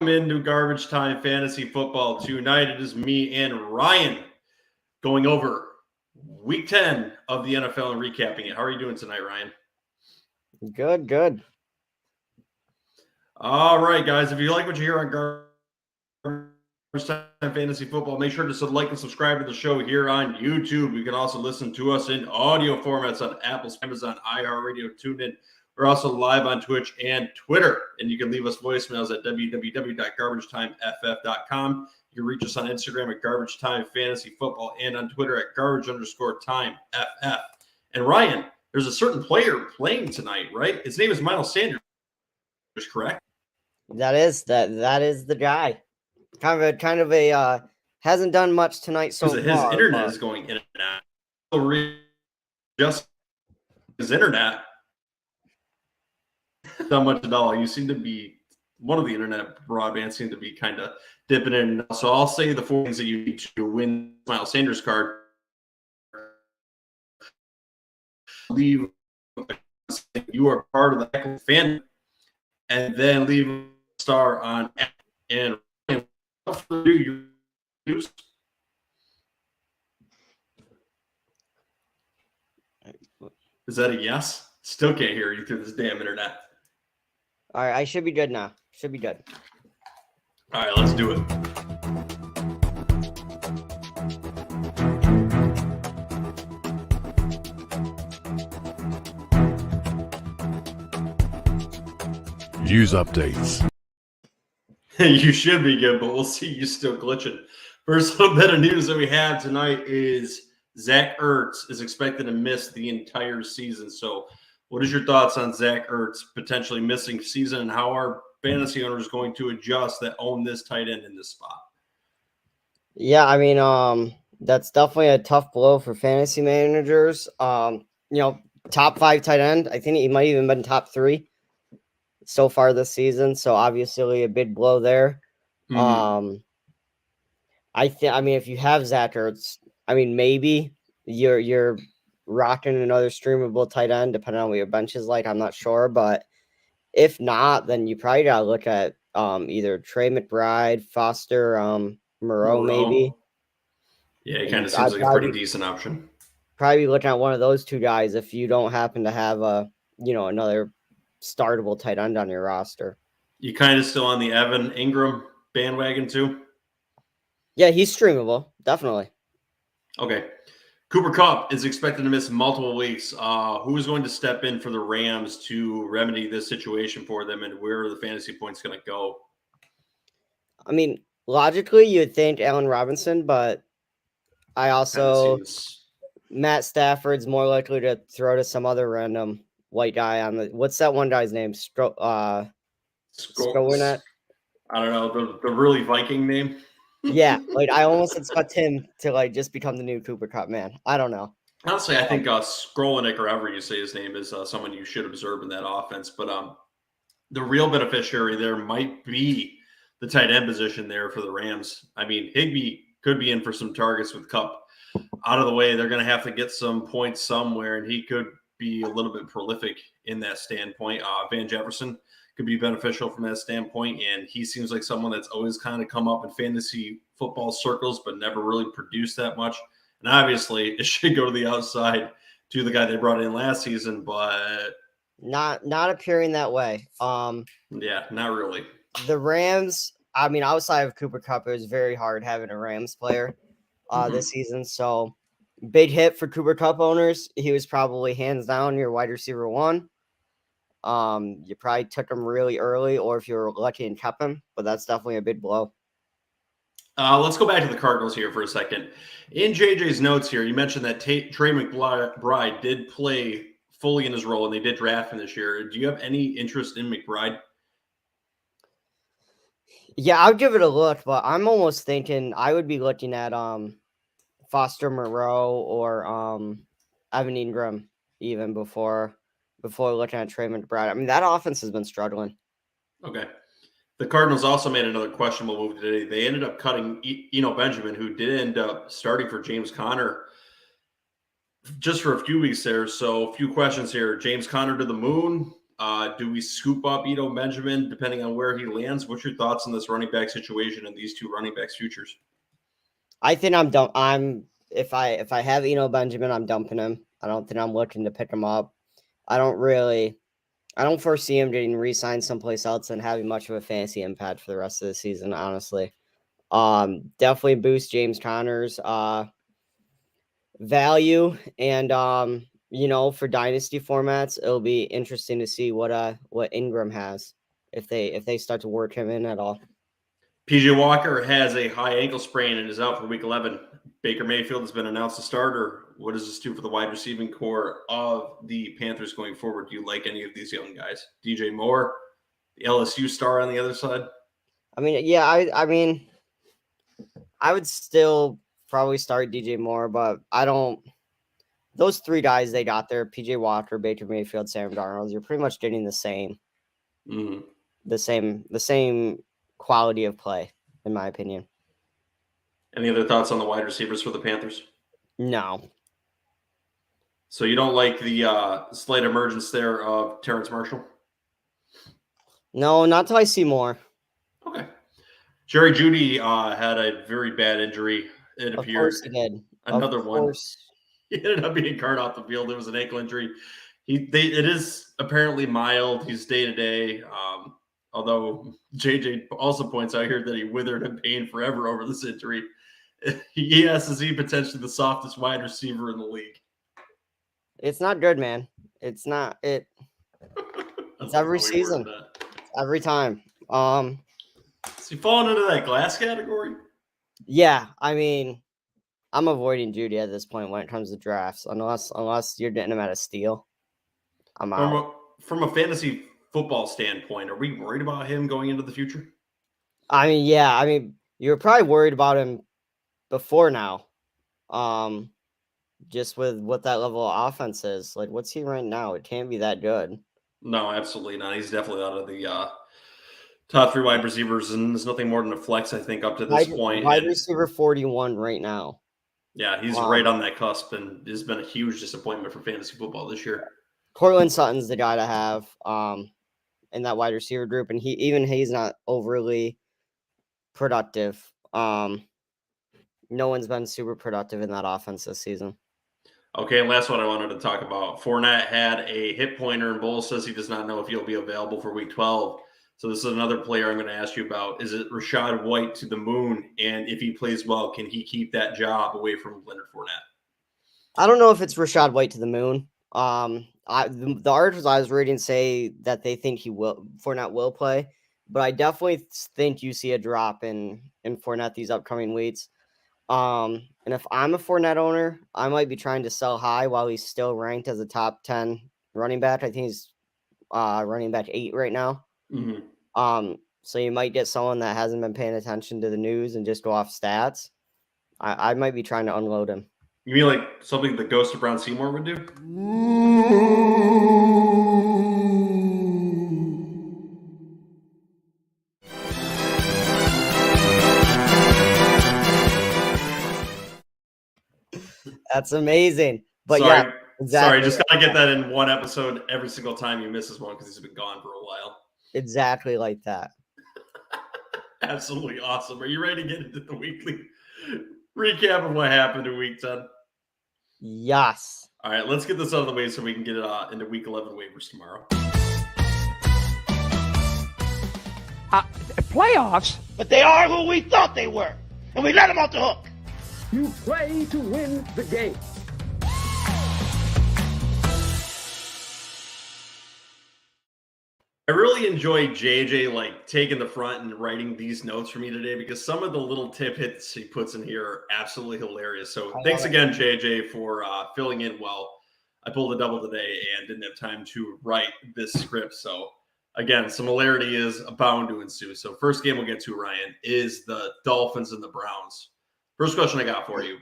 into Garbage Time Fantasy Football tonight. It is me and Ryan going over Week 10 of the NFL and recapping it. How are you doing tonight, Ryan? Good. All right, guys. If you like what you hear on Garbage Time Fantasy Football, make sure to like and subscribe to the show here on YouTube. You can also listen to us in audio formats on Apple, Amazon, Iheartradio, Tunein. We're also live on Twitch and Twitter, and you can leave us voicemails at www.garbagetimeft.com. You can reach us on Instagram at Garbage Time Fantasy Football and on Twitter at Garbage_TimeFF. And Ryan, there's a certain player playing tonight, right? His name is Miles Sanders, correct? That is the guy. Kind of a hasn't done much tonight so far. His internet is going in and out. Just his internet. Not much at all. You seem to be one of the internet broadband seem to be kind of dipping in. So I'll say the 4 things that you need to win Miles Sanders card. Leave you are part of the fan, and then leave a star on and do you use. Is that a yes? Still can't hear you through this damn internet. All right, I should be good now. Should be good. All right, let's do it. News updates. You should be good, but we'll see you still glitching. First little bit of news that we have tonight is Zach Ertz is expected to miss the entire season. So what is your thoughts on Zach Ertz potentially missing season, and how are fantasy owners going to adjust that own this tight end in this spot? Yeah, I mean, that's definitely a tough blow for fantasy managers. Top 5 tight end. I think he might even been top 3 so far this season. So obviously a big blow there. Mm-hmm. I mean, if you have Zach Ertz, I mean, maybe you're rocking another streamable tight end, depending on what your bench is like. I'm not sure, but if not, then you probably gotta look at either Trey McBride, Foster, Moreau, maybe. Yeah, it kind of seems like a pretty decent option. Probably looking at one of those two guys if you don't happen to have another startable tight end on your roster. You kind of still on the Evan Ingram bandwagon too? Yeah, he's streamable, definitely. Okay. Cooper Kupp is expected to miss multiple weeks. Who is going to step in for the Rams to remedy this situation for them, and where are the fantasy points going to go? I mean, logically, you'd think Allen Robinson, but I also Matt Stafford's more likely to throw to some other random white guy on the. What's that one guy's name? I don't know the really Viking name. Yeah, I almost expect him to just become the new Cooper Kupp, man. I don't know. Honestly, I think Skrolinek, or however you say his name, is someone you should observe in that offense. But the real beneficiary there might be the tight end position there for the Rams. I mean, Higbee could be in for some targets with Kupp out of the way. They're going to have to get some points somewhere, and he could be a little bit prolific in that standpoint. Van Jefferson could be beneficial from that standpoint, and he seems like someone that's always kind of come up in fantasy football circles but never really produced that much. And obviously it should go to the outside to the guy they brought in last season, but not appearing that way. Yeah, not really. The Rams, I mean, outside of Cooper Kupp, it was very hard having a Rams player this season. So big hit for Cooper Kupp owners. He was probably hands down your wide receiver 1. You probably took him really early, or if you were lucky and kept him, but that's definitely a big blow. Let's go back to the Cardinals here for a second. In JJ's notes here, you mentioned that Trey McBride did play fully in his role, and they did draft him this year. Do you have any interest in McBride? Yeah, I'll give it a look, but I'm almost thinking I would be looking at Foster Moreau or Evan Ingram even before looking at Trey McBride. I mean, that offense has been struggling. Okay. The Cardinals also made another questionable move today. They ended up cutting Benjamin, who did end up starting for James Conner just for a few weeks there. So a few questions here. James Conner to the moon. Do we scoop up Ito Benjamin depending on where he lands? What's your thoughts on this running back situation and these two running backs' futures? I think I'm done. If I have Benjamin, I'm dumping him. I don't think I'm looking to pick him up. I don't foresee him getting re-signed someplace else and having much of a fantasy impact for the rest of the season, honestly. Definitely boost James Conner's value, and for dynasty formats, it'll be interesting to see what Ingram has if they start to work him in at all. PJ Walker has a high ankle sprain and is out for Week 11. Baker Mayfield has been announced a starter. What does this do for the wide receiving core of the Panthers going forward? Do you like any of these young guys? DJ Moore, the LSU star on the other side? I mean, yeah, I would still probably start DJ Moore, but I don't. Those three guys they got there: PJ Walker, Baker Mayfield, Sam Darnold. You're pretty much getting the same, the same quality of play, in my opinion. Any other thoughts on the wide receivers for the Panthers? No. So you don't like the slight emergence there of Terrence Marshall? No, not till I see more. Okay. Jerry Jeudy had a very bad injury. It appeared. Of course he did. Another one. He ended up being carted off the field. It was an ankle injury. It is apparently mild. He's day to day. Although JJ also points out here that he withered in pain forever over this injury. Yes, is he potentially the softest wide receiver in the league? It's not good, man. It's not it. It's every season. Every time. Is he falling into that glass category? Yeah, I mean, I'm avoiding Jeudy at this point when it comes to drafts, unless you're getting him at a steal. I'm out. From a fantasy football standpoint, are we worried about him going into the future? I mean, yeah. I mean, you're probably worried about him before now. Just with what that level of offense is. Like, what's he right now? It can't be that good. No, absolutely not. He's definitely out of the top three wide receivers, and there's nothing more than a flex, I think, up to this point. Wide receiver 41 right now. Yeah, he's right on that cusp, and has been a huge disappointment for fantasy football this year. Cortland Sutton's the guy to have in that wide receiver group, and he's not overly productive. No one's been super productive in that offense this season. Okay, and last one I wanted to talk about. Fournette had a hip pointer, and Bull says he does not know if he'll be available for Week 12. So this is another player I'm going to ask you about. Is it Rachaad White to the moon? And if he plays well, can he keep that job away from Leonard Fournette? I don't know if it's Rachaad White to the moon. The articles I was reading say that they think Fournette will play, but I definitely think you see a drop in Fournette these upcoming weeks. And if I'm a Fournette owner, I might be trying to sell high while he's still ranked as a top 10 running back. I think he's running back 8 right now. Mm-hmm. So you might get someone that hasn't been paying attention to the news and just go off stats. I might be trying to unload him. You mean like something the ghost of Brown Seymour would do? That's amazing. But sorry, yeah, exactly. Sorry, just gotta get that in one episode every single time you misses one because he's been gone for a while. Exactly like that. Absolutely awesome. Are you ready to get into the weekly recap of what happened in Week 10? Yes. All right, let's get this out of the way so we can get it into Week 11 waivers tomorrow. Playoffs? But they are who we thought they were, and we let them off the hook. You play to win the game. I really enjoy JJ taking the front and writing these notes for me today because some of the little tip hits he puts in here are absolutely hilarious. So thanks again, JJ, for filling in well. I pulled a double today and didn't have time to write this script. So again, similarity is bound to ensue. So first game we'll get to, Ryan, is the Dolphins and the Browns. First question I got for you.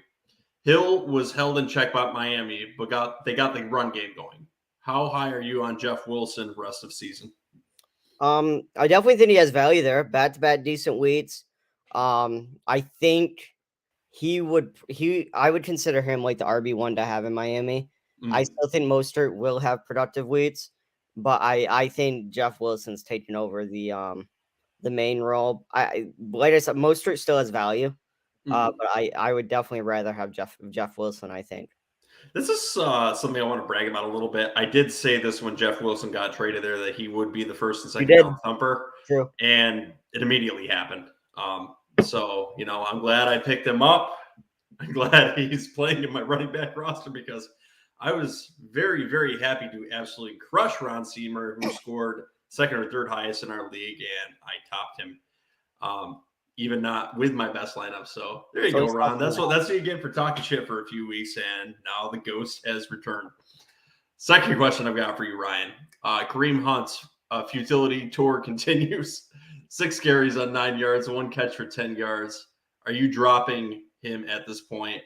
Hill was held in check by Miami, but they got the run game going. How high are you on Jeff Wilson rest of season? I definitely think he has value there. Back-to-back decent weeks. I think I would consider him like the RB1 to have in Miami. I still think Mostert will have productive weeks, but I think Jeff Wilson's taking over the main role. Like I said, Mostert still has value, but I would definitely rather have Jeff Wilson, I think. This is something I want to brag about a little bit. I did say this when Jeff Wilson got traded there that he would be the first and second down thumper, True. and it immediately happened. So I'm glad I picked him up. I'm glad he's playing in my running back roster because I was very, very happy to absolutely crush Ron Seymour, who scored second or third highest in our league, and I topped him. Even not with my best lineup. So there you go, Ron. That's what you get for talking shit for a few weeks, and now the ghost has returned. Second question I've got for you, Ryan. Kareem Hunt's futility tour continues. 6 carries on 9 yards, 1 catch for 10 yards. Are you dropping him at this point?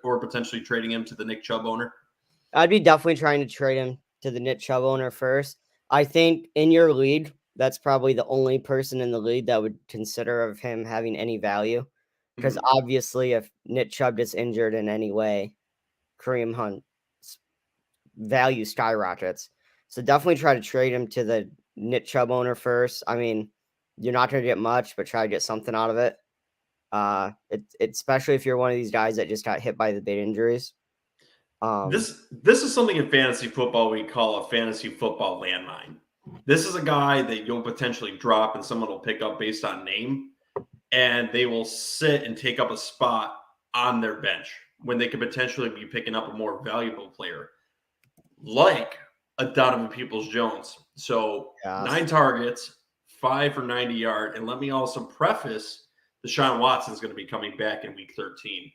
Or potentially trading him to the Nick Chubb owner? I'd be definitely trying to trade him to the Nick Chubb owner first. I think in your league, that's probably the only person in the league that would consider of him having any value. Because obviously, if Nick Chubb gets injured in any way, Kareem Hunt's value skyrockets. So definitely try to trade him to the Nick Chubb owner first. I mean, you're not going to get much, but try to get something out of it. Especially if you're one of these guys that just got hit by the big injuries. This is something in fantasy football we call a fantasy football landmine. This is a guy that you'll potentially drop and someone will pick up based on name, and they will sit and take up a spot on their bench when they could potentially be picking up a more valuable player like a Donovan Peoples-Jones. So 9 targets, 5 for 90 yards. And let me also preface, Deshaun Watson is going to be coming back in week 13.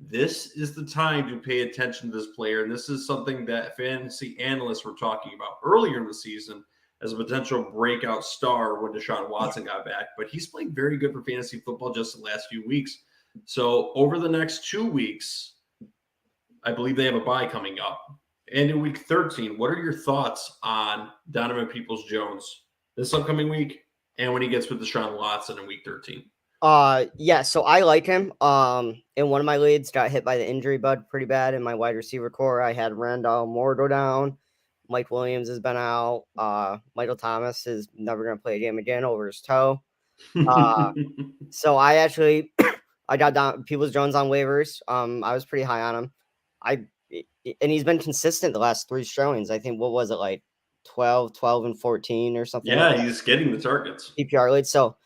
This is the time to pay attention to this player. And this is something that fantasy analysts were talking about earlier in the season as a potential breakout star when Deshaun Watson got back. But he's playing very good for fantasy football just the last few weeks. So over the next 2 weeks, I believe they have a bye coming up. And in week 13, what are your thoughts on Donovan Peoples-Jones this upcoming week and when he gets with Deshaun Watson in week 13? Yeah, so I like him. In one of my leads, got hit by the injury bug pretty bad in my wide receiver core. I had Randall Moore go down. Mike Williams has been out. Michael Thomas is never going to play a game again over his toe. So I got Peoples-Jones on waivers. I was pretty high on him. And he's been consistent the last 3 showings. I think, what was it, like 12, and 14 or something? Yeah, like he's getting the targets. PPR lead. So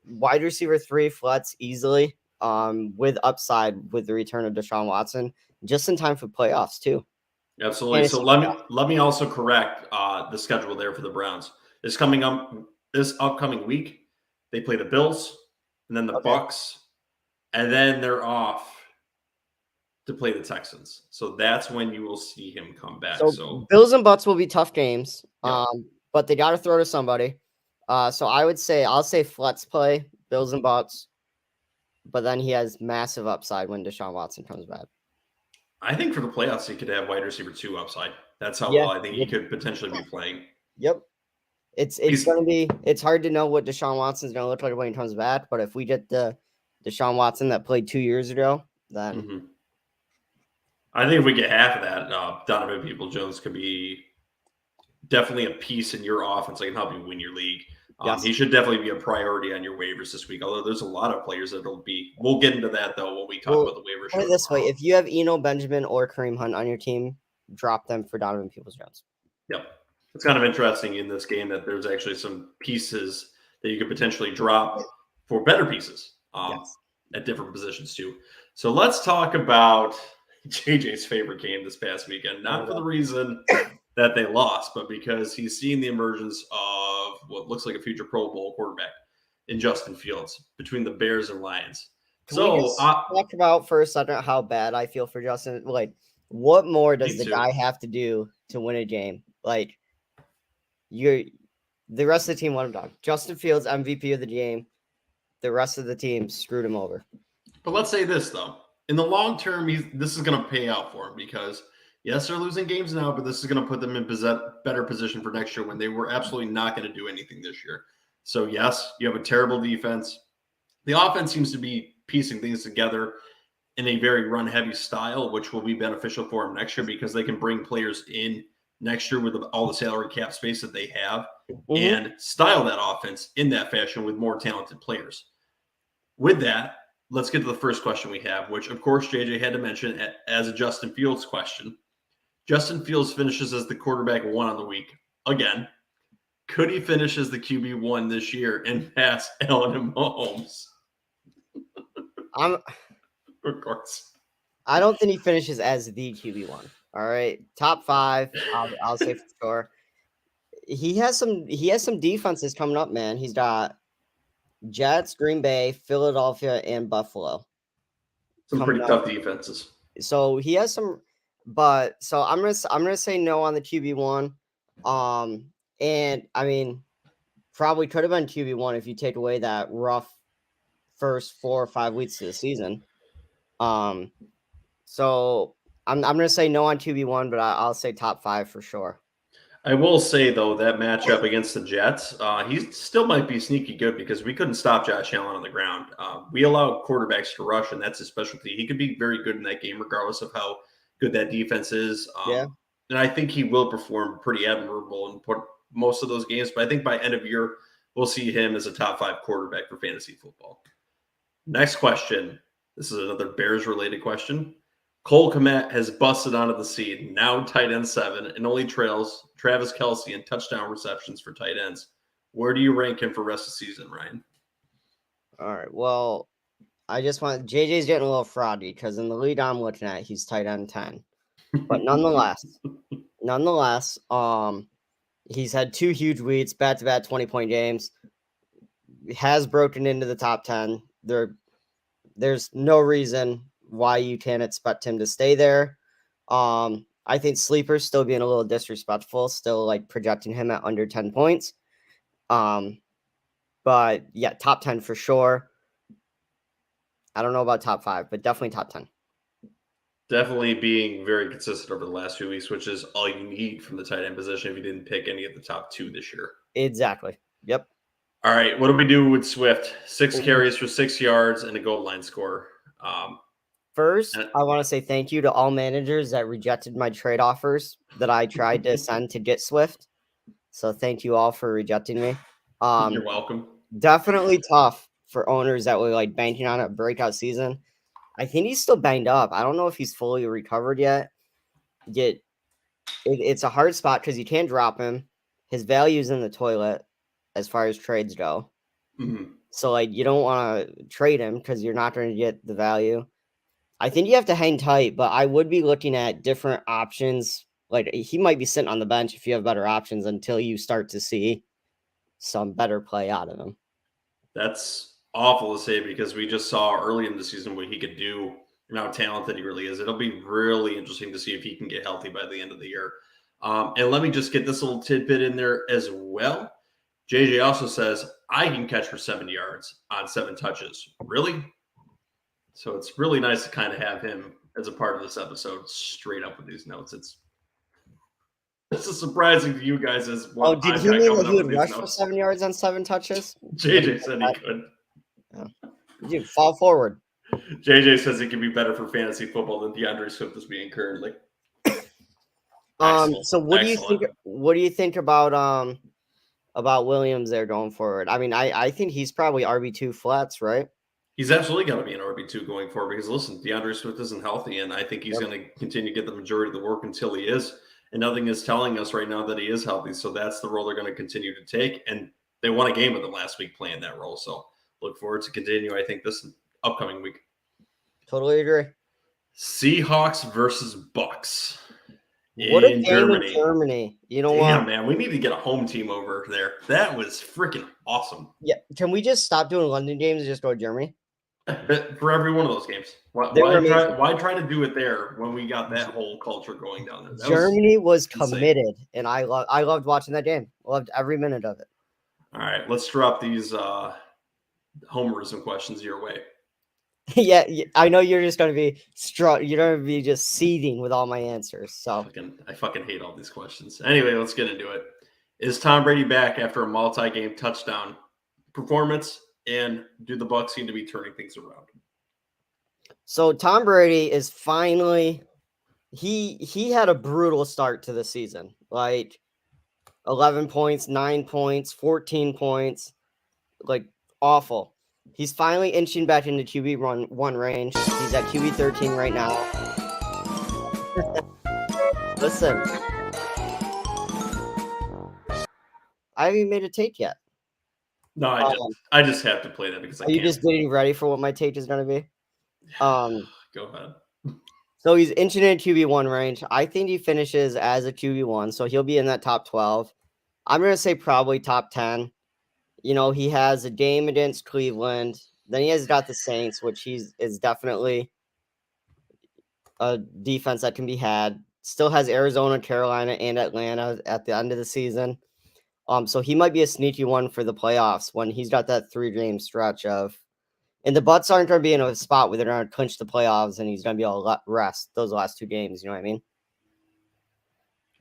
wide receiver 3 flats easily, with upside with the return of Deshaun Watson, just in time for playoffs too. Absolutely. So let me also correct the schedule there for the Browns. This upcoming week, they play the Bills and then the Bucks, and then they're off to play the Texans. So that's when you will see him come back. So Bills and Bucks will be tough games, but they got to throw to somebody. So I'll say flex play Bills and Bucks, but then he has massive upside when Deshaun Watson comes back. I think for the playoffs, he could have wide receiver 2 upside. That's how well I think he could potentially be playing. Yep. It's hard to know what Deshaun Watson's going to look like when he comes back, but if we get the Deshaun Watson that played 2 years ago, then I think if we get half of that, Donovan Peoples-Jones could be definitely a piece in your offense that can help you win your league. He should definitely be a priority on your waivers this week, although there's a lot of players that will be. We'll get into that, though, when we talk about the waiver show. Put it this way, if you have Eno Benjamin or Kareem Hunt on your team, drop them for Donovan Peoples-Jones. Yep. It's kind of interesting in this game that there's actually some pieces that you could potentially drop for better pieces at different positions, too. So let's talk about JJ's favorite game this past weekend, not for the reason that they lost, but because he's seeing the emergence of what looks like a future Pro Bowl quarterback in Justin Fields between the Bears and Lions. Can we talk about for a second how bad I feel for Justin? Like, what more does the guy have to do to win a game? Like, the rest of the team let him down. Justin Fields, MVP of the game. The rest of the team screwed him over. But let's say this, though. In the long term, this is going to pay out for him because, yes, they're losing games now, but this is going to put them in better position for next year when they were absolutely not going to do anything this year. So, yes, you have a terrible defense. The offense seems to be piecing things together in a very run-heavy style, which will be beneficial for him next year because they can bring players in next year with all the salary cap space that they have Mhm. and style that offense in that fashion with more talented players. With that, let's get to the first question we have, which, of course, JJ had to mention as a Justin Fields question. Justin Fields finishes as the quarterback 1 on the week again. Could he finish as the QB1 this year and pass Allen and Mahomes? Of course. I don't think he finishes as the QB1. All right, top 5. I'll say for sure. He has some defenses coming up, man. He's got Jets, Green Bay, Philadelphia, and Buffalo. Some pretty tough defenses. So he has some, but so I'm gonna say no on the QB1. And I mean, probably could have been QB1 if you take away that rough first 4 or 5 weeks of the season. So I'm gonna say no on QB1, but I'll say top 5 for sure. I will say, though, that matchup against the Jets, he still might be sneaky good because we couldn't stop Josh Allen on the ground. We allow quarterbacks to rush, and that's his specialty. He could be very good in that game, regardless of how good that defense is. And I think he will perform pretty admirable in most of those games. But I think by end of year, we'll see him as a top 5 quarterback for fantasy football. Next question. This is another Bears-related question. Cole Kmet has busted onto the scene, now tight end 7, and only trails Travis Kelce in touchdown receptions for tight ends. Where do you rank him for rest of the season, Ryan? All right. Well, I just want JJ's getting a little fraudy because in the lead I'm looking at, he's tight end 10. But nonetheless, he's had 2 huge weeks, back-to-back 20-point games. Has broken into the top 10. There's no reason why you can't expect him to stay there. I think Sleeper's still being a little disrespectful, still like projecting him at under 10 points. But yeah, top 10 for sure. I don't know about top 5, but definitely top 10. Definitely being very consistent over the last few weeks, which is all you need from the tight end position if you didn't pick any of the top 2 this year. Exactly. Yep. All right. What do we do with Swift? 6 carries for 6 yards and a goal line score. First, I want to say thank you to all managers that rejected my trade offers that I tried to send to get Swift. So thank you all for rejecting me. You're welcome. Definitely tough for owners that were like banking on a breakout season. I think he's still banged up. I don't know if he's fully recovered yet. It's a hard spot because you can't drop him. His value's in the toilet as far as trades go. Mm-hmm. So like you don't want to trade him because you're not going to get the value. I think you have to hang tight, but I would be looking at different options. Like he might be sitting on the bench if you have better options until you start to see some better play out of him. That's awful to say because we just saw early in the season what he could do and how talented he really is. It'll be really interesting to see if he can get healthy by the end of the year. And let me just get this little tidbit in there as well. JJ also says, I can catch for 7 yards on 7 touches. Really? So it's really nice to kind of have him as a part of this episode straight up with these notes. This is surprising to you guys as well. Oh, did he mean that he would rush for 7 yards on 7 touches? JJ said he could. Dude, fall forward. JJ says it can be better for fantasy football than DeAndre Swift is being currently. So what do you think? What do you think about Williams there going forward? I mean, I think he's probably RB2 flats, right? He's absolutely going to be an RB2 going forward because listen, DeAndre Swift isn't healthy, and I think he's going to continue to get the majority of the work until he is. And nothing is telling us right now that he is healthy. So that's the role they're going to continue to take. And they won a game with him last week playing that role. So look forward to continue, I think, this upcoming week. Totally agree. Seahawks versus Bucks. What a game in Germany. You know what? Damn, man, we need to get a home team over there. That was freaking awesome. Yeah. Can we just stop doing London games and just go to Germany? For every one of those games. Why try to do it there when we got that whole culture going down there? Germany was committed, and I loved watching that game. Loved every minute of it. All right, let's drop these homerism questions your way. Yeah, I know you're just going to be you're going to be just seething with all my answers. So I fucking hate all these questions. Anyway, let's get into it. Is Tom Brady back after a multi-game touchdown performance? And do the Bucs seem to be turning things around? So Tom Brady is finally he had a brutal start to the season. Like 11 points, 9 points, 14 points, like awful. He's finally inching back into QB1 range. He's at QB 13 right now. Listen, I haven't even made a take yet. No, I just have to play that because I Are can't. you just getting ready for what my take is going to be? Go ahead. So he's inching in QB1 range. I think he finishes as a QB1, so he'll be in that top 12. I'm going to say probably top 10. You know, he has a game against Cleveland. Then he has got the Saints, which is definitely a defense that can be had. Still has Arizona, Carolina, and Atlanta at the end of the season. So he might be a sneaky one for the playoffs when he's got that 3-game stretch of, and the Bucs aren't going to be in a spot where they're going to clinch the playoffs, and he's going to be able to rest those last 2 games. You know what I mean?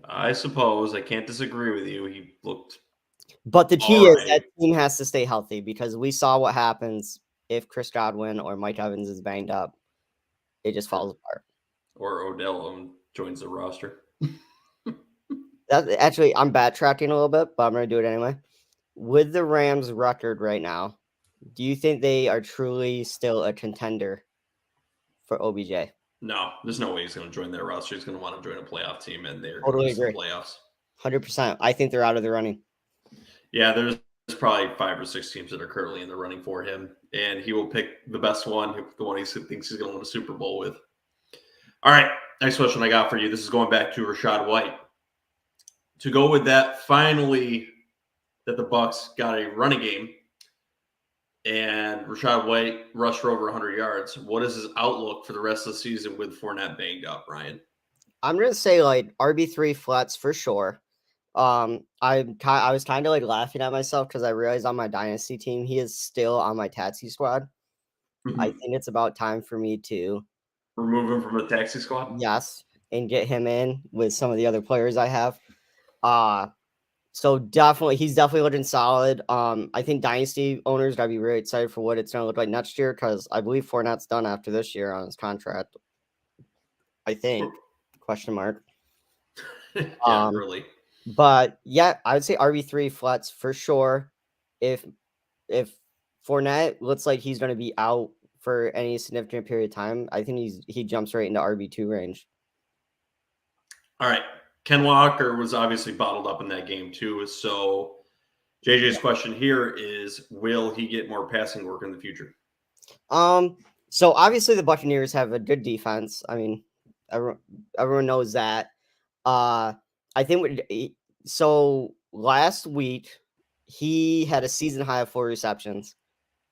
I suppose I can't disagree with you. He looked. But the key All is right. that team has to stay healthy because we saw what happens if Chris Godwin or Mike Evans is banged up. It just falls apart. Or Odell joins the roster. Actually, I'm backtracking a little bit, but I'm going to do it anyway. With the Rams' record right now, do you think they are truly still a contender for OBJ? No, there's no way he's going to join their roster. He's going to want to join a playoff team, and they're Totally going to miss agree. the playoffs. 100%. I think they're out of the running. Yeah, there's probably 5 or 6 teams that are currently in the running for him, and he will pick the best one, the one he thinks he's going to win a Super Bowl with. All right, next question I got for you. This is going back to Rachaad White. To go with that, finally, that the Bucs got a running game, and Rachaad White rushed for over 100 yards. What is his outlook for the rest of the season with Fournette banged up, Ryan? I'm going to say like RB3 flats for sure. I was kind of like laughing at myself because I realized on my dynasty team he is still on my taxi squad. I think it's about time for me to remove him from the taxi squad. Yes, and get him in with some of the other players I have. So he's definitely looking solid. I think dynasty owners gotta be really excited for what it's gonna look like next year because I believe Fournette's done after this year on his contract. I think question mark. Yeah, really. But yeah, I would say RB3 flats for sure. If Fournette looks like he's going to be out for any significant period of time, I think he jumps right into RB2 range. All right. Ken Walker was obviously bottled up in that game too. So JJ's question here is, will he get more passing work in the future? So obviously the Buccaneers have a good defense. I mean, everyone knows that. I think so. Last week, he had a season high of 4 receptions,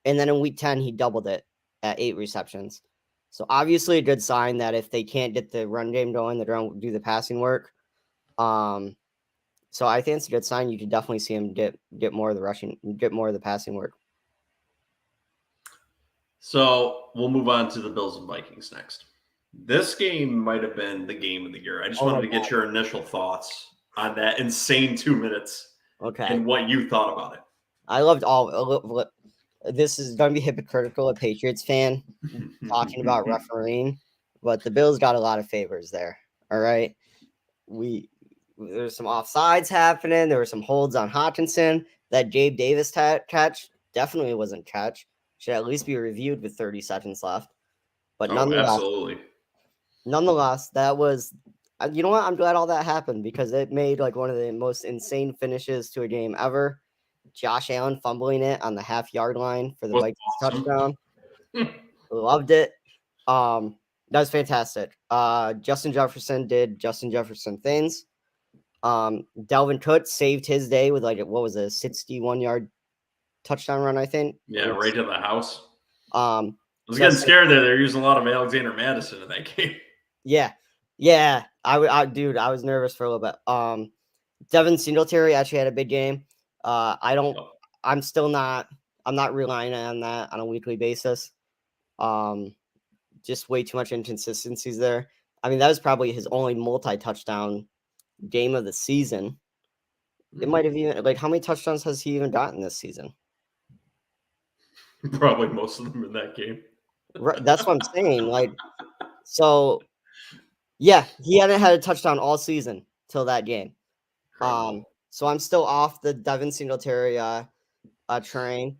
and then in week 10, he doubled it at 8 receptions. So obviously, a good sign that if they can't get the run game going, they're going to do the passing work. So I think it's a good sign. You could definitely see him get more of the passing work. So we'll move on to the Bills and Vikings next. This game might have been the game of the year. I just wanted to get your initial thoughts on that insane 2 minutes. Okay. And what you thought about it. I loved all. This is going to be hypocritical, a Patriots fan talking about refereeing, but the Bills got a lot of favors there. All right. There's some offsides happening. There were some holds on Hawkinson. That Gabe Davis catch definitely wasn't catch. Should at least be reviewed with 30 seconds left. But nonetheless, that was, you know what? I'm glad all that happened because it made like one of the most insane finishes to a game ever. Josh Allen fumbling it on the half-yard line for the Vikings touchdown. Loved it. That was fantastic. Justin Jefferson did Justin Jefferson things. Dalvin Cook saved his day with like, what was it, a 61-yard touchdown run, I think. Yeah, right to the house. I was getting scared there. They're using a lot of Alexander Madison in that game. Yeah. Dude, I was nervous for a little bit. Devin Singletary actually had a big game. I'm not relying on that on a weekly basis. Just way too much inconsistencies there. I mean, that was probably his only multi-touchdown game of the season. It might have even, like, how many touchdowns has he even gotten this season? Probably most of them in that game. Right, that's what I'm saying. Like, so Yeah, he hadn't had a touchdown all season till that game. Incredible. So I'm still off the Devin Singletary train.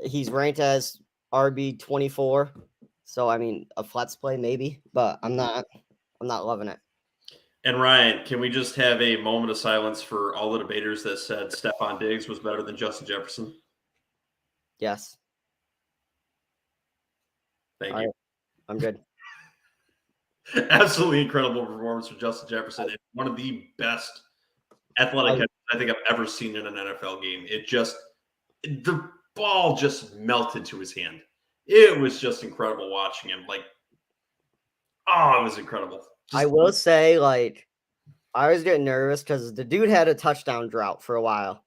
He's ranked as RB 24. So I mean, a flex play maybe, but I'm not loving it. And Ryan, can we just have a moment of silence for all the debaters that said Stephon Diggs was better than Justin Jefferson? Yes. Thank All you. right, I'm good. Absolutely incredible performance from Justin Jefferson. It's one of the best athletic catches I think I've ever seen in an NFL game. The ball just melted to his hand. It was just incredible watching him. It was incredible. I will say, I was getting nervous because the dude had a touchdown drought for a while.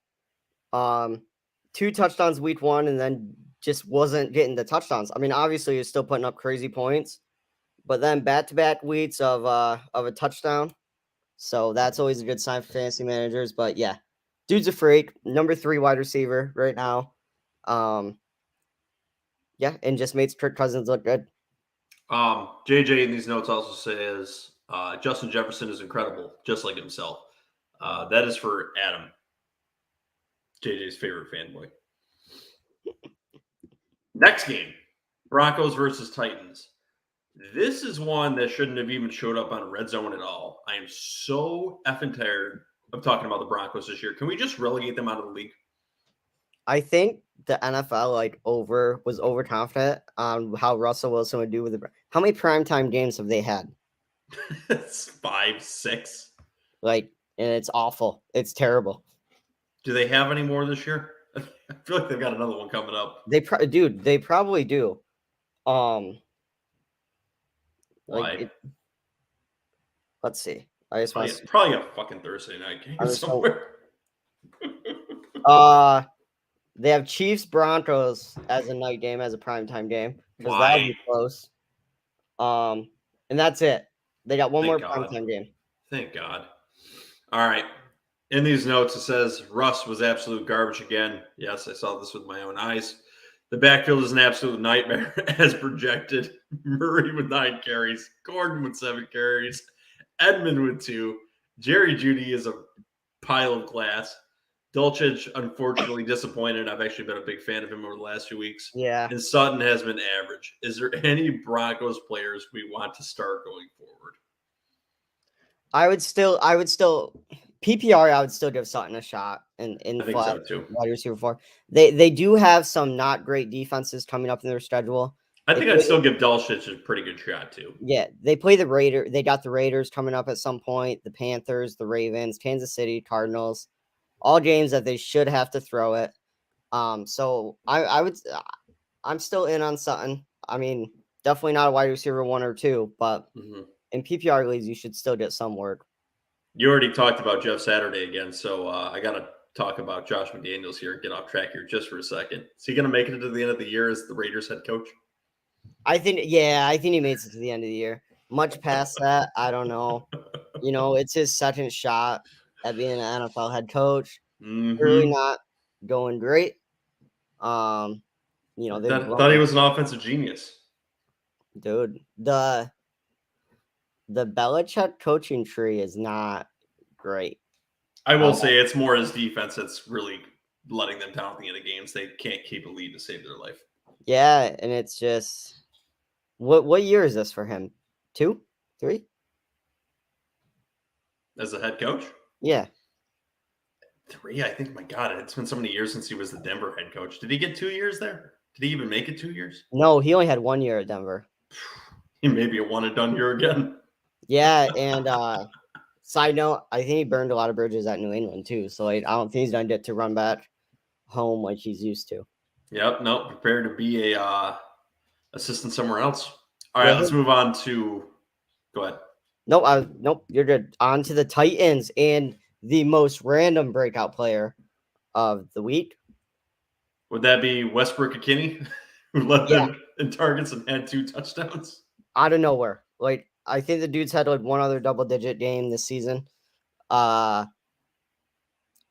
2 touchdowns week 1, and then just wasn't getting the touchdowns. I mean, obviously, he's still putting up crazy points, but then back-to-back weeks of a touchdown. So that's always a good sign for fantasy managers. But yeah, dude's a freak. Number 3 wide receiver right now. Yeah, and just makes Kirk Cousins look good. JJ in these notes also says Justin Jefferson is incredible, just like himself. That is for Adam, JJ's favorite fanboy. Next game, Broncos versus Titans. This is one that shouldn't have even showed up on Red Zone at all. I am so effing tired of talking about the Broncos this year. Can we just relegate them out of the league? I think the NFL was overconfident on how Russell Wilson would do with how many primetime games have they had? It's 5, 6. And it's awful. It's terrible. Do they have any more this year? I feel like they've got another one coming up. They probably do. Why? Let's see. I just want probably a fucking Thursday night game somewhere. They have Chiefs Broncos as a night game, as a primetime game, because that'll be close. And that's it. They got one more primetime game. Thank God. All right. In these notes, it says Russ was absolute garbage again. Yes, I saw this with my own eyes. The backfield is an absolute nightmare as projected. Murray with 9 carries, Gordon with 7 carries, Edmund with 2. Jerry Jeudy is a pile of glass. Dulcich, unfortunately, disappointed. I've actually been a big fan of him over the last few weeks. Yeah. And Sutton has been average. Is there any Broncos players we want to start going forward? I would still PPR. I would still give Sutton a shot in I think so too. Wide receiver 4. They do have some not great defenses coming up in their schedule. I think I'd still give Dulcich a pretty good shot too. Yeah, they play the Raiders. They got the Raiders coming up at some point. The Panthers, the Ravens, Kansas City, Cardinals. All games that they should have to throw it. So I'm still in on Sutton. I mean, definitely not a wide receiver 1 or 2, but in PPR leagues, you should still get some work. You already talked about Jeff Saturday again, so I got to talk about Josh McDaniels here and get off track here just for a second. Is he going to make it to the end of the year as the Raiders head coach? I think he makes it to the end of the year. Much past that, I don't know. It's his second shot at being an NFL head coach. Really not going great. Thought he was an offensive genius. Dude, the Belichick coaching tree is not great. I will say it's more his defense that's really letting them down at the end of games. They can't keep a lead to save their life. Yeah, and it's just what year is this for him? 2, 3? As a head coach? Yeah. 3, I think. My God, it's been so many years since he was the Denver head coach. Did he get 2 years there? Did he even make it 2 years? No, he only had 1 year at Denver. He may be a one and done year again. Yeah, and side note, I think he burned a lot of bridges at New England too. So I don't think he's gonna get to run back home like he's used to. Yep. Nope. Prepare to be a assistant somewhere else. All right, let's move on to. Go ahead. Nope. You're good. On to the Titans and the most random breakout player of the week. Would that be Westbrook-Ikhine, who led them in targets and had 2 touchdowns? Out of nowhere. I think the dude's had one other double-digit game this season. I'm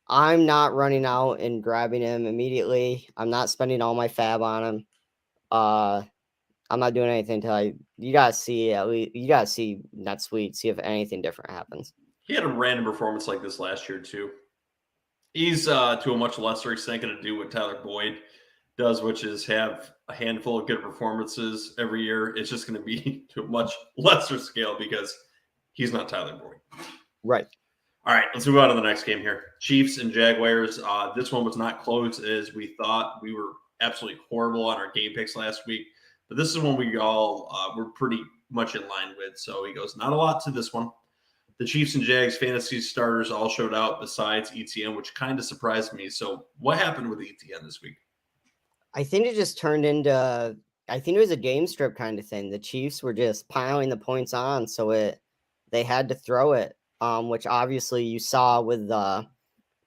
not running out and grabbing him immediately. I'm not spending all my fab on him. I'm not doing anything until you gotta see at least you gotta see next week, see if anything different happens. He had a random performance like this last year too. He's to a much lesser extent going to do what Tyler Boyd does, which is have a handful of good performances every year. It's just going to be to a much lesser scale because he's not Tyler Boyd. Right. All right, let's move on to the next game here. Chiefs and Jaguars. This one was not close as we thought. We were absolutely horrible on our game picks last week, but this is one we all were pretty much in line with. So he goes, not a lot to this one. The Chiefs and Jags fantasy starters all showed out besides ETN, which kind of surprised me. So what happened with ETN this week? I think it just turned into, I think it was a game strip kind of thing. The Chiefs were just piling the points on, so they had to throw it, which obviously you saw with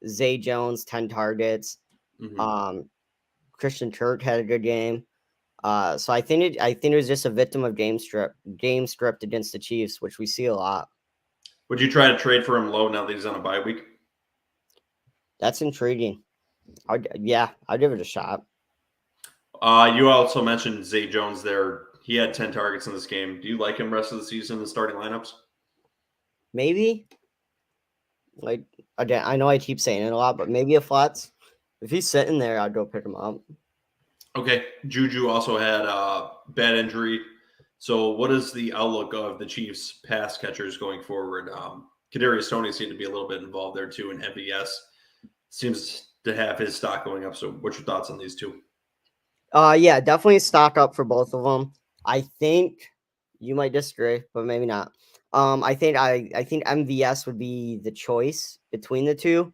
Zay Jones, 10 targets. Mm-hmm. Christian Kirk had a good game. So I think it was just a victim of game stripped against the Chiefs, which we see a lot. Would you try to trade for him low now that he's on a bye week? That's intriguing. I'd give it a shot. You also mentioned Zay Jones there. He had 10 targets in this game. Do you like him rest of the season in the starting lineups? Maybe. Like, again, I know I keep saying it a lot, but maybe a flats. If he's sitting there, I'd go pick him up. Okay. Juju also had a bad injury. So what is the outlook of the Chiefs pass catchers going forward? Kadarius Toney seemed to be a little bit involved there too, and MVS seems to have his stock going up. So what's your thoughts on these two? Yeah, definitely stock up for both of them. I think you might disagree, but maybe not. I think MVS would be the choice between the two,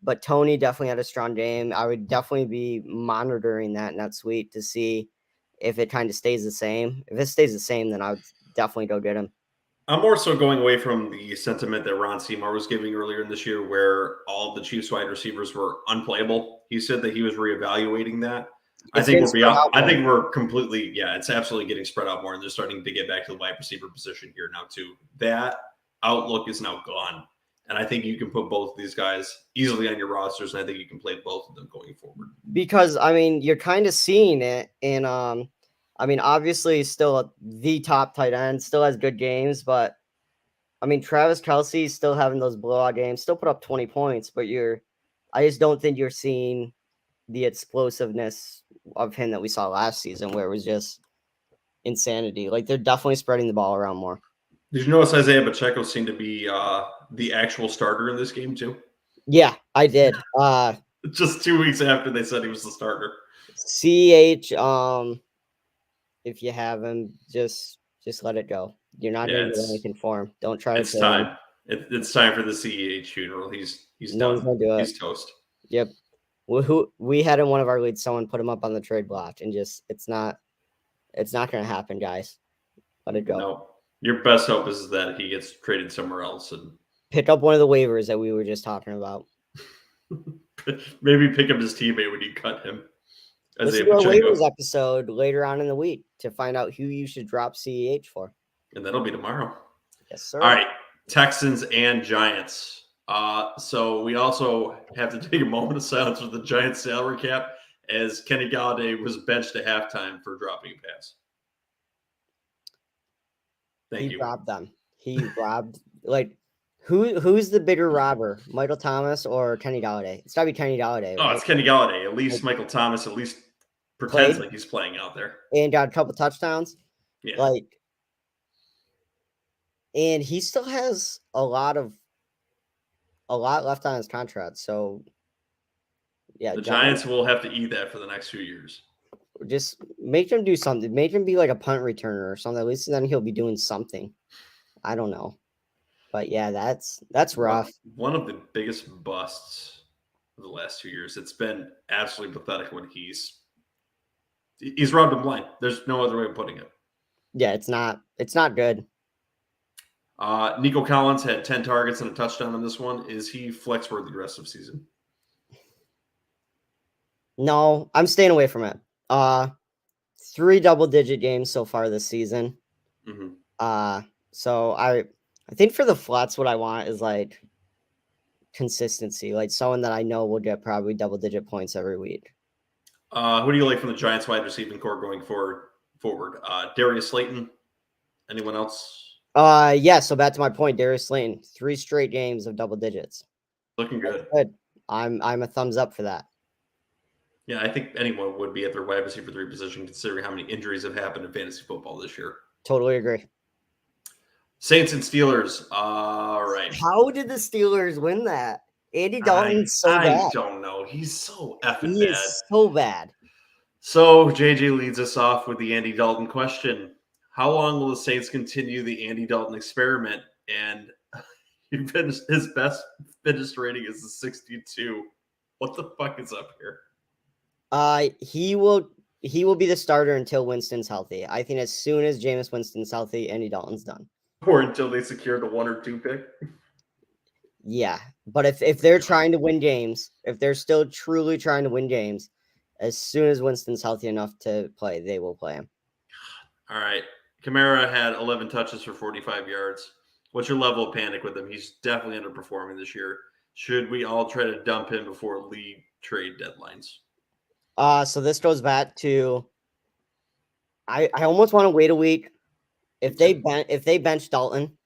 but Toney definitely had a strong game. I would definitely be monitoring that next week to see if it kind of stays the same. If it stays the same, then I would definitely go get him. I'm more so going away from the sentiment that Ron Seymour was giving earlier in this year where all of the Chiefs wide receivers were unplayable. He said that he was reevaluating that. I think we're completely, it's absolutely getting spread out more, and they're starting to get back to the wide receiver position here now too. That outlook is now gone, and I think you can put both of these guys easily on your rosters, and I think you can play both of them going forward. Because you're kind of seeing it in, obviously still the top tight end, still has good games, but Travis Kelce is still having those blowout games, still put up 20 points, but I just don't think you're seeing the explosiveness of him that we saw last season, where it was just insanity. Like, they're definitely spreading the ball around more. Did you notice Isaiah Pacheco seemed to be the actual starter in this game too? Yeah, I did. Just 2 weeks after they said he was the starter. CH, if you have him, just let it go. You're not going to do anything for him. Don't try to. It's time. It's time for the CEH funeral. He's no done. One's do He's toast. Yep. We had in one of our leads, someone put him up on the trade block, and just it's not going to happen, guys. Let it go. No, your best hope is that he gets traded somewhere else and pick up one of the waivers that we were just talking about. Maybe pick up his teammate when you cut him. Listen to our waivers episode later on in the week to find out who you should drop CEH for. And that'll be tomorrow. Yes, sir. All right, Texans and Giants. So we also have to take a moment of silence with the Giants salary cap as Kenny Galladay was benched at halftime for dropping a pass. Thank you. He robbed them. He robbed, who's the bigger robber, Michael Thomas or Kenny Galladay? It's got to be Kenny Galladay. Oh, right? It's Kenny Galladay. At least Michael Thomas at least pretends like he's playing out there. And got a couple touchdowns. Yeah. And he still has a lot left on his contract. So, yeah. The Giants will have to eat that for the next few years. Just make him do something. Make him be like a punt returner or something. At least then he'll be doing something. I don't know. But yeah, that's rough. One of the biggest busts of the last 2 years. It's been absolutely pathetic when he's robbed him blind. There's no other way of putting it. Yeah, it's not good. Nico Collins had 10 targets and a touchdown on this one. Is he flex worthy the rest of the season? No, I'm staying away from it. 3 double-digit games so far this season. Mm-hmm. So I think for the flats, what I want is consistency, someone that I know will get probably double-digit points every week. Who do you like from the Giants wide receiving core going forward? forward. Darius Slayton. Anyone else? Yeah. So back to my point, Darius Slayton, 3 straight games of double digits. Looking good. Good. I'm a thumbs up for that. Yeah, I think anyone would be at their wide receiver 3 position, considering how many injuries have happened in fantasy football this year. Totally agree. Saints and Steelers. All right. How did the Steelers win that? Andy Dalton's so I bad. don't know. He's so effing He bad. is so bad. So JJ leads us off with the Andy Dalton question. How long will the Saints continue the Andy Dalton experiment? And his best finished rating is a 62. What the fuck is up here? He will be the starter until Winston's healthy. I think as soon as Jameis Winston's healthy, Andy Dalton's done. Or until they secure the 1 or 2 pick. Yeah, but if they're trying to win games, if they're still truly trying to win games, as soon as Winston's healthy enough to play, they will play him. All right. Kamara had 11 touches for 45 yards. What's your level of panic with him? He's definitely underperforming this year. Should we all try to dump him before league trade deadlines? So this goes back to I almost want to wait a week. If they bench Dalton,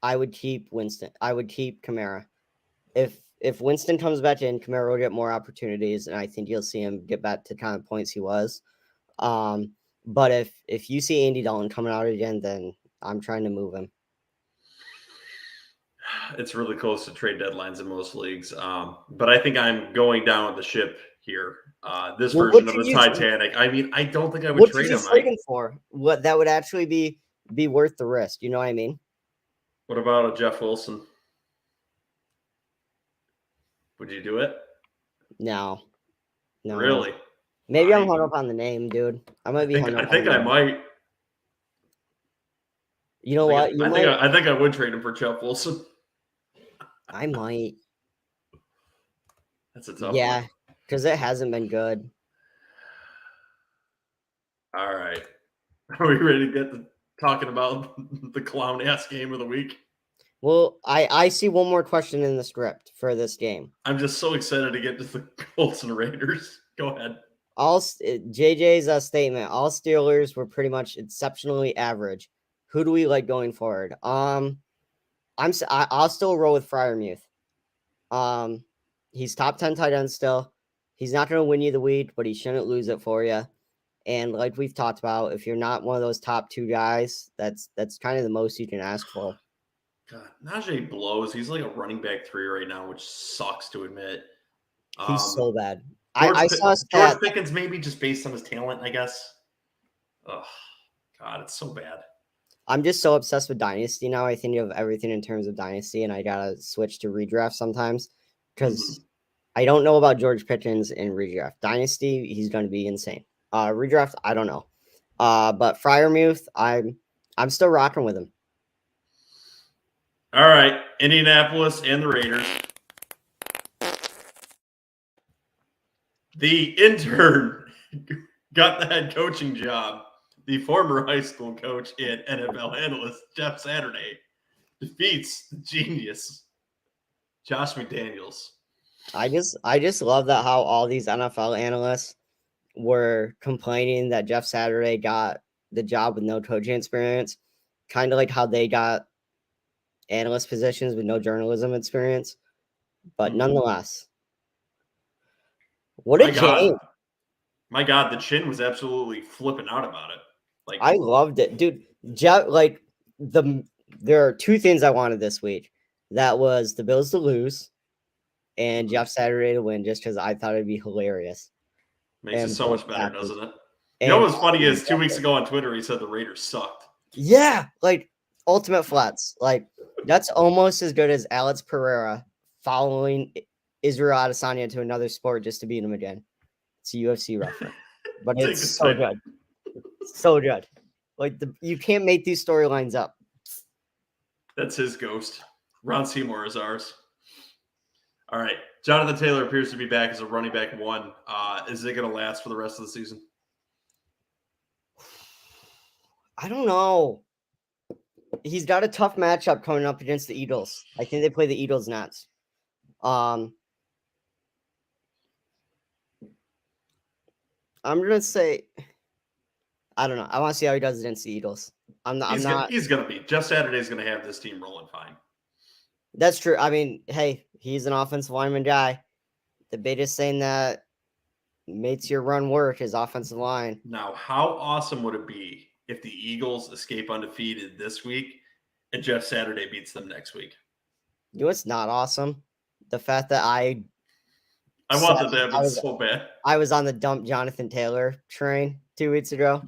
I would keep Winston. I would keep Kamara. If Winston comes back in, Kamara will get more opportunities, and I think you'll see him get back to kind of points he was. But if you see Andy Dalton coming out again, then I'm trying to move him. It's really close to trade deadlines in most leagues. But I think I'm going down with the ship here. This version of the Titanic. I mean, I don't think I would trade him. What are you for? What that would actually be worth the risk. You know what I mean? What about a Jeff Wilson? Would you do it? No. Really? Maybe I'm hung up on the name, dude. I might be hung up. I think I might. You know what? I think I would trade him for Jeff Wilson. I might. That's a tough one. one. Because it hasn't been good. All right. Are we ready to get to talking about the clown-ass game of the week? Well, I see one more question in the script for this game. I'm just so excited to get to the Colts and Raiders. Go ahead. JJ's statement. All Steelers were pretty much exceptionally average. Who do we like going forward? I'll still roll with Freiermuth. He's top 10 tight end still. He's not going to win you the week, but he shouldn't lose it for you. And like we've talked about, if you're not one of those top 2 guys, that's kind of the most you can ask for. God, Najee blows. He's like a running back 3 right now, which sucks to admit. He's so bad. I saw George Pickens maybe just based on his talent, I guess. Oh, God, it's so bad. I'm just so obsessed with Dynasty now. I think of everything in terms of Dynasty, and I got to switch to redraft sometimes because I don't know about George Pickens in redraft. Dynasty, he's going to be insane. Redraft, I don't know. But Freiermuth, I'm still rocking with him. All right, Indianapolis and the Raiders. The intern got the head coaching job. The former high school coach and NFL analyst Jeff Saturday defeats the genius Josh McDaniels. I just love that how all these NFL analysts were complaining that Jeff Saturday got the job with no coaching experience, kind of like how they got analyst positions with no journalism experience. But nonetheless, what a game. My God, the chin was absolutely flipping out about it. Like, I loved it, dude. Jeff, there are 2 things I wanted this week. That was the Bills to lose and Jeff Saturday to win, just because I thought it'd be hilarious. Makes it so much better, doesn't it? You know what's funny is 2 weeks ago on Twitter, he said the Raiders sucked. Yeah, like ultimate flats. Like that's almost as good as Alex Pereira following Israel Adesanya to another sport just to beat him again. It's a UFC reference, but it's so good. So good. Like you can't make these storylines up. That's his ghost. Ron Seymour is ours. All right. Jonathan Taylor appears to be back as a running back 1. Is it going to last for the rest of the season? I don't know. He's got a tough matchup coming up against the Eagles. I think they play the Eagles next. I'm going to say I don't know. I want to see how he does against the Eagles. He's going to be. Jeff Saturday's going to have this team rolling fine. That's true. I mean, hey, he's an offensive lineman guy. The biggest thing that makes your run work is offensive line. Now, how awesome would it be if the Eagles escape undefeated this week and Jeff Saturday beats them next week? You know what's not awesome? The fact that I wanted that to happen so bad. I was on the dump Jonathan Taylor train 2 weeks ago.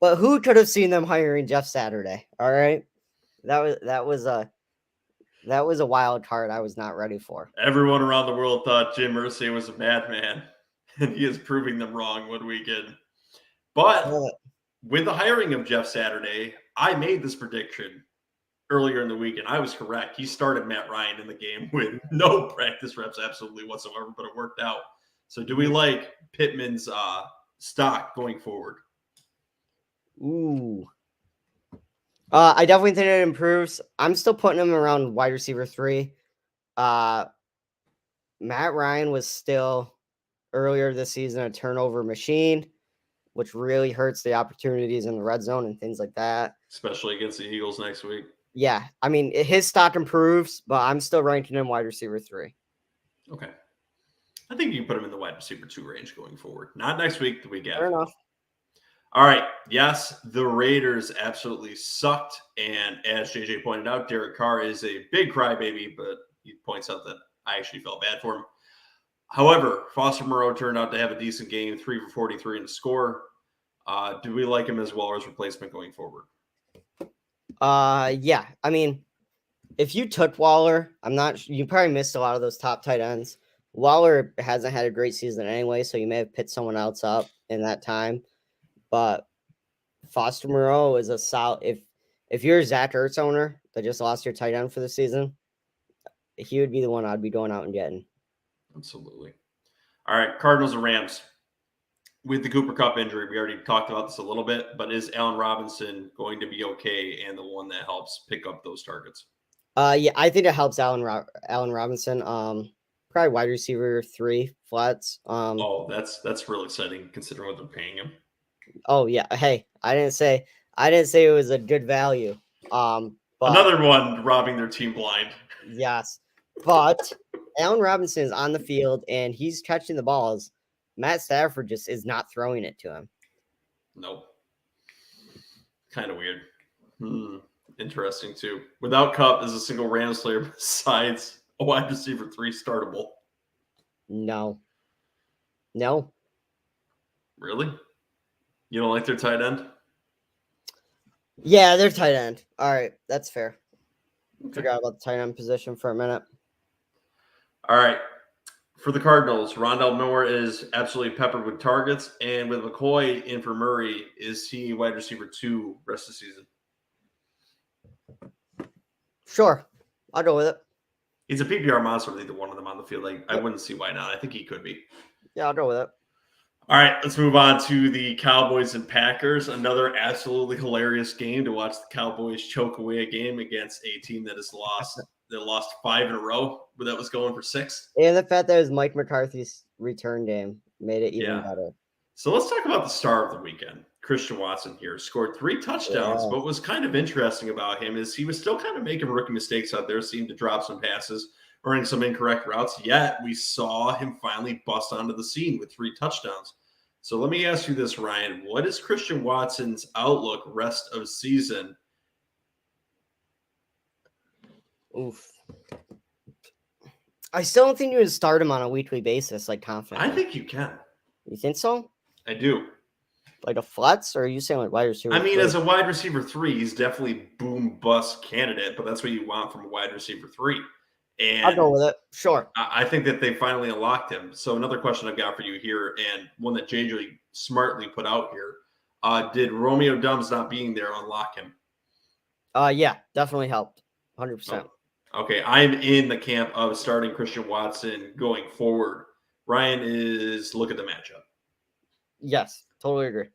But who could have seen them hiring Jeff Saturday? All right. That was a wild card I was not ready for. Everyone around the world thought Jim Irsay was a madman, and he is proving them wrong one weekend. But with the hiring of Jeff Saturday, I made this prediction earlier in the week, and I was correct. He started Matt Ryan in the game with no practice reps absolutely whatsoever, but it worked out. So do we like Pittman's stock going forward? Ooh. I definitely think it improves. I'm still putting him around wide receiver 3. Matt Ryan was still earlier this season a turnover machine, which really hurts the opportunities in the red zone and things like that. Especially against the Eagles next week. Yeah, I mean, his stock improves, but I'm still ranking him wide receiver 3. Okay. I think you can put him in the wide receiver 2 range going forward. Not next week, the week after. Fair enough. All right. Yes, the Raiders absolutely sucked. And as JJ pointed out, Derek Carr is a big crybaby, but he points out that I actually felt bad for him. However, Foster Moreau turned out to have a decent game, 3 for 43 in the score. Do we like him as well as replacement going forward? Yeah. I mean, if you took Waller, you probably missed a lot of those top tight ends. Waller hasn't had a great season anyway, so you may have picked someone else up in that time. But Foster Moreau is a solid. If you're a Zach Ertz owner that just lost your tight end for the season, he would be the one I'd be going out and getting. Absolutely. All right, Cardinals and Rams. With the Cooper Kupp injury, we already talked about this a little bit, but is Allen Robinson going to be okay and the one that helps pick up those targets? Yeah, I think it helps Allen Robinson. Probably wide receiver 3 flats. That's really exciting considering what they're paying him. Oh yeah. Hey, I didn't say it was a good value. But another one robbing their team blind. Yes, but Allen Robinson is on the field and he's catching the balls. Matt Stafford just is not throwing it to him. Nope. Kind of weird. Interesting too. Without Kupp, is a single Rams player besides a wide receiver 3 startable? No. Really? You don't like their tight end? Yeah, they're tight end. All right, that's fair. Okay. Forgot about the tight end position for a minute. All right. For the Cardinals, Rondale Moore is absolutely peppered with targets. And with McCoy in for Murray, is he wide receiver 2 rest of the season? Sure. I'll go with it. He's a PPR monster with either one of them on the field. I wouldn't see why not. I think he could be. Yeah, I'll go with it. All right, let's move on to the Cowboys and Packers. Another absolutely hilarious game to watch the Cowboys choke away a game against a team that has lost. They lost 5 in a row, but that was going for 6. And the fact that it was Mike McCarthy's return game made it even better. So let's talk about the star of the weekend. Christian Watson here scored 3 touchdowns, but what was kind of interesting about him is he was still kind of making rookie mistakes out there, seemed to drop some passes, running some incorrect routes, yet we saw him finally bust onto the scene with 3 touchdowns. So let me ask you this, Ryan. What is Christian Watson's outlook rest of season? Oof. I still don't think you would start him on a weekly basis, like confidently. I think you can. You think so? I do. Like a flex, or are you saying like wide receiver? I mean, as a wide receiver 3, he's definitely boom bust candidate, but that's what you want from a wide receiver 3. And I'll go with it. Sure. I think that they finally unlocked him. So another question I've got for you here, and one that JJ smartly put out here, did Romeo Doubs not being there unlock him? Yeah, definitely helped. 100%. Oh, okay, I'm in the camp of starting Christian Watson going forward. Ryan is look at the matchup. Yes, totally agree.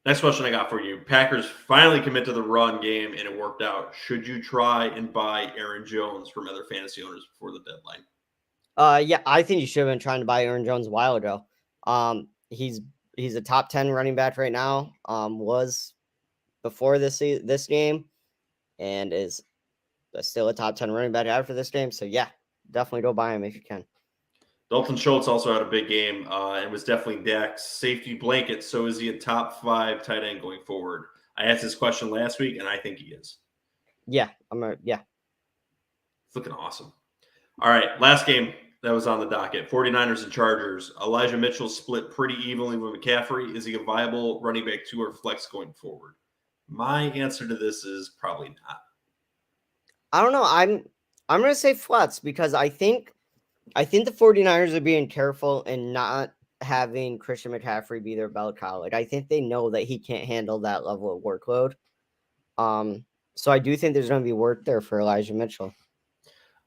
Next question I got for you. Packers finally commit to the run game, and it worked out. Should you try and buy Aaron Jones from other fantasy owners before the deadline? Yeah, I think you should have been trying to buy Aaron Jones a while ago. He's He's a top 10 running back right now. Was before this game, and is still a top 10 running back after this game. So yeah, definitely go buy him if you can. Dalton Schultz also had a big game and was definitely Dak's safety blanket. So is he a top 5 tight end going forward? I asked this question last week, and I think he is. Yeah, It's looking awesome. All right, last game that was on the docket, 49ers and Chargers. Elijah Mitchell split pretty evenly with McCaffrey. Is he a viable running back 2 or flex going forward? My answer to this is probably not. I don't know. I'm going to say flex because I think the 49ers are being careful and not having Christian McCaffrey be their bell cow. Like, I think they know that he can't handle that level of workload. So I do think there's going to be work there for Elijah Mitchell.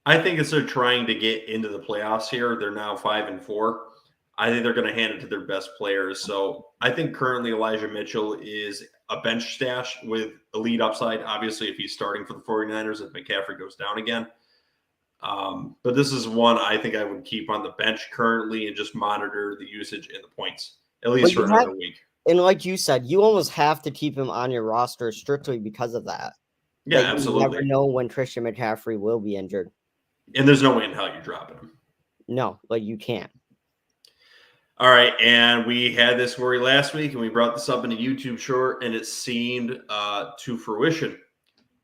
I think as they're trying to get into the playoffs here, they're now 5-4. I think they're going to hand it to their best players. So I think currently Elijah Mitchell is a bench stash with elite upside. Obviously, if he's starting for the 49ers, if McCaffrey goes down again. But this is one I think I would keep on the bench currently and just monitor the usage and the points, at least for another week. And like you said, you almost have to keep him on your roster strictly because of that. Yeah, like, absolutely. You never know when Christian McCaffrey will be injured. And there's no way in hell you're dropping him. No, like you can't. All right, and we had this worry last week, and we brought this up in a YouTube short, and it seemed to fruition.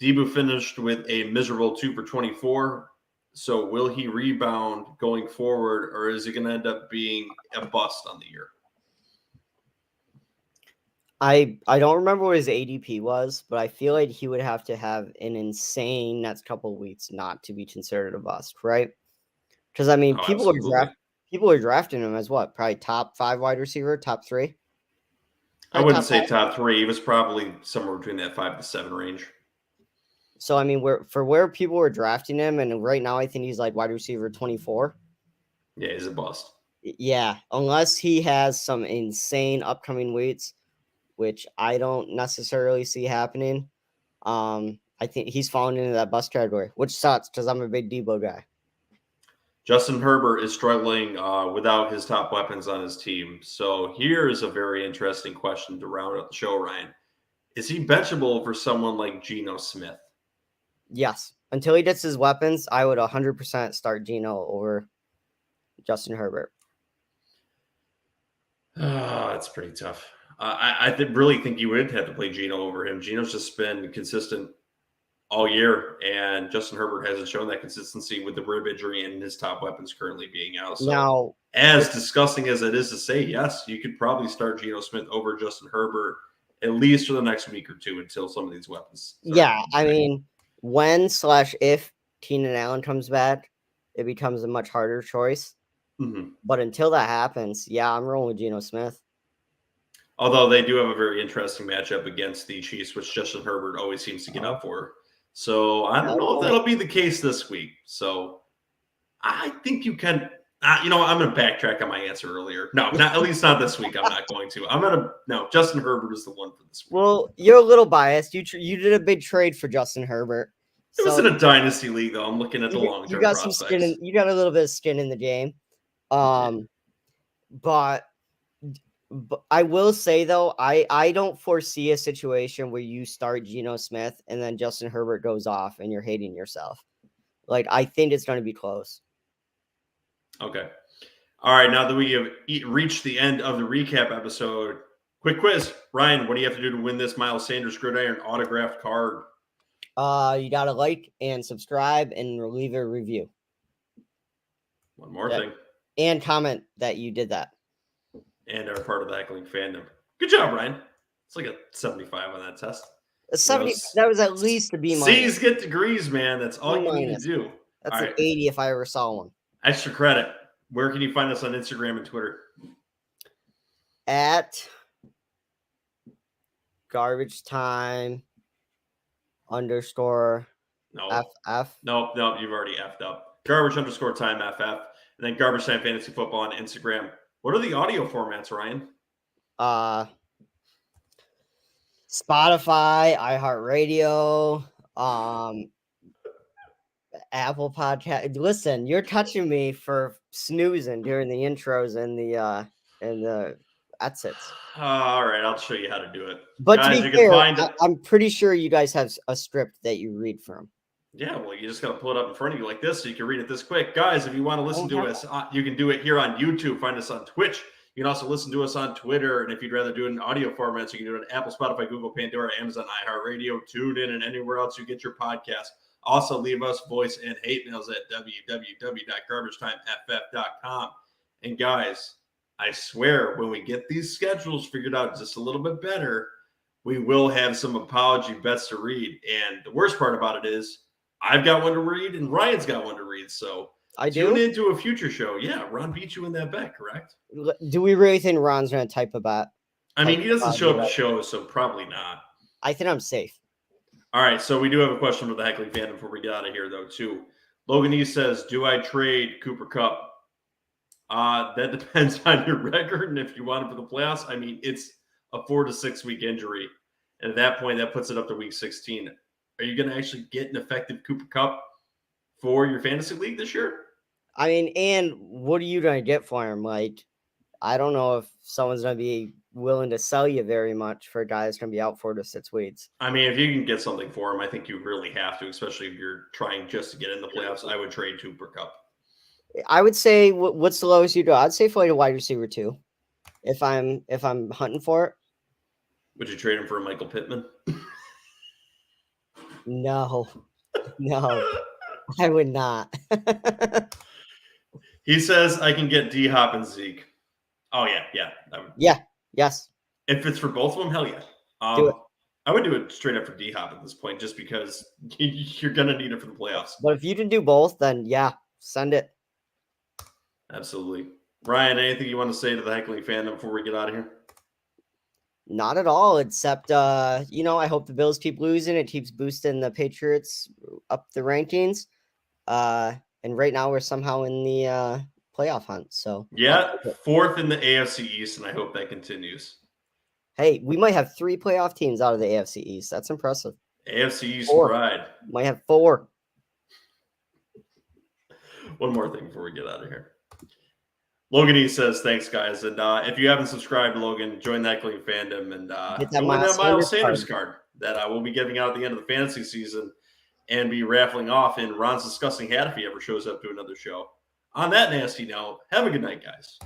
Debo finished with a miserable 2 for 24. So will he rebound going forward, or is he going to end up being a bust on the year? I don't remember what his ADP was, but I feel like he would have to have an insane next couple of weeks not to be considered a bust, right? Because I mean, people are drafting him as what? Probably top 5 wide receiver, top 3. I wouldn't say top 3. He was probably somewhere between that 5 to 7 range. So I mean, where people were drafting him, and right now I think he's like wide receiver 24. Yeah, he's a bust. Yeah, unless he has some insane upcoming weeks, which I don't necessarily see happening. I think he's falling into that bust category, which sucks because I'm a big Debo guy. Justin Herbert is struggling without his top weapons on his team. So here's a very interesting question to round out the show, Ryan. Is he benchable for someone like Geno Smith? Yes. Until he gets his weapons, I would 100% start Geno over Justin Herbert. That's pretty tough. I really think you would have to play Geno over him. Geno's just been consistent all year, and Justin Herbert hasn't shown that consistency with the rib injury and his top weapons currently being out. So now, as disgusting as it is to say, yes, you could probably start Geno Smith over Justin Herbert at least for the next week or two until some of these weapons. Yeah, I mean, when/if Keenan Allen comes back, it becomes a much harder choice. Mm-hmm. But until that happens, yeah, I'm rolling with Geno Smith. Although they do have a very interesting matchup against the Chiefs, which Justin Herbert always seems to get up for. So I don't know if that'll be the case this week. So I think you can. I'm going to backtrack on my answer earlier. No, not at least not this week. I'm not going to. Justin Herbert is the one for this week. Well, you're a little biased. You did a big trade for Justin Herbert. It was in a dynasty league, though. I'm looking at the long-term You got prospects. some skin. You got a little bit of skin in the game. But I will say though, I don't foresee a situation where you start Geno Smith and then Justin Herbert goes off and you're hating yourself. Like, I think it's going to be close. Okay. All right. Now that we have reached the end of the recap episode, quick quiz. Ryan, what do you have to do to win this Miles Sanders Gridiron autographed card? You got to like and subscribe and leave a review. One more thing. And comment that you did that. And are part of the Heckling fandom. Good job, Ryan. It's like a 75 on that test. A 70. That was at least a B minus. C's get degrees, man. That's all you need to do. That's an 80 if I ever saw one. Extra credit. Where can you find us on Instagram and Twitter? At garbage time _ FF. Nope, you've already effed up. Garbage _ time FF. And then Garbage Time Fantasy Football on Instagram. What are the audio formats, Ryan? Spotify, Iheartradio, Apple Podcast. Listen, you're touching me for snoozing during the intros and the That's it. All right, I'll show you how to do it. But Guys, to you be can fair, find it. I'm pretty sure you guys have a script that you read from. Yeah, well, you just got to pull it up in front of you like this so you can read it this quick. Guys, if you want to listen to us, you can do it here on YouTube. Find us on Twitch. You can also listen to us on Twitter. And if you'd rather do it in audio format, so you can do it on Apple, Spotify, Google, Pandora, Amazon, Iheartradio, Tunein, and anywhere else you get your podcast. Also, leave us voice and hate mails at www.garbagetimeff.com. And guys, I swear, when we get these schedules figured out just a little bit better, we will have some apology bets to read. And the worst part about it is I've got one to read and Ryan's got one to read. So I tune do. into a future show. Yeah, Ron beat you in that bet, correct? Do we really think Ron's going to type a bet? I mean, he doesn't show up to shows, so probably not. I think I'm safe. All right, so we do have a question for the heckling fandom before we get out of here, though, too. Logan E says, do I trade Cooper Kupp? That depends on your record and if you want it for the playoffs. I mean, it's a 4 to 6 week injury. And at that point, that puts it up to week 16. Are you going to actually get an effective Cooper Kupp for your fantasy league this year? I mean, and what are you going to get for him? Like, I don't know if someone's going to be willing to sell you very much for a guy that's going to be out 4 to 6 weeks. I mean, if you can get something for him, I think you really have to, especially if you're trying just to get in the playoffs. I would trade Cooper Kupp. I would say, what's the lowest you do? I'd say for like a wide receiver 2, if I'm hunting for it. Would you trade him for a Michael Pittman? No, I would not. He says I can get D-Hop and Zeke. Oh, yeah. Yes. If it's for both of them, hell yeah. Do it. I would do it straight up for D-Hop at this point, just because you're going to need it for the playoffs. But if you can do both, then yeah, send it. Absolutely. Ryan, anything you want to say to the heckling fandom before we get out of here? Not at all, except, I hope the Bills keep losing. It keeps boosting the Patriots up the rankings. And right now we're somehow in the playoff hunt. So yeah, 4th in the AFC East, and I hope that continues. Hey, we might have 3 playoff teams out of the AFC East. That's impressive. AFC East 4. pride. Might have 4. One more thing before we get out of here. Logan E says, thanks, guys. And if you haven't subscribed, Logan, join that heckling fandom and Get that win that Miles Sanders card that we'll be giving out at the end of the fantasy season and be raffling off in Ron's disgusting hat if he ever shows up to another show. On that nasty note, have a good night, guys.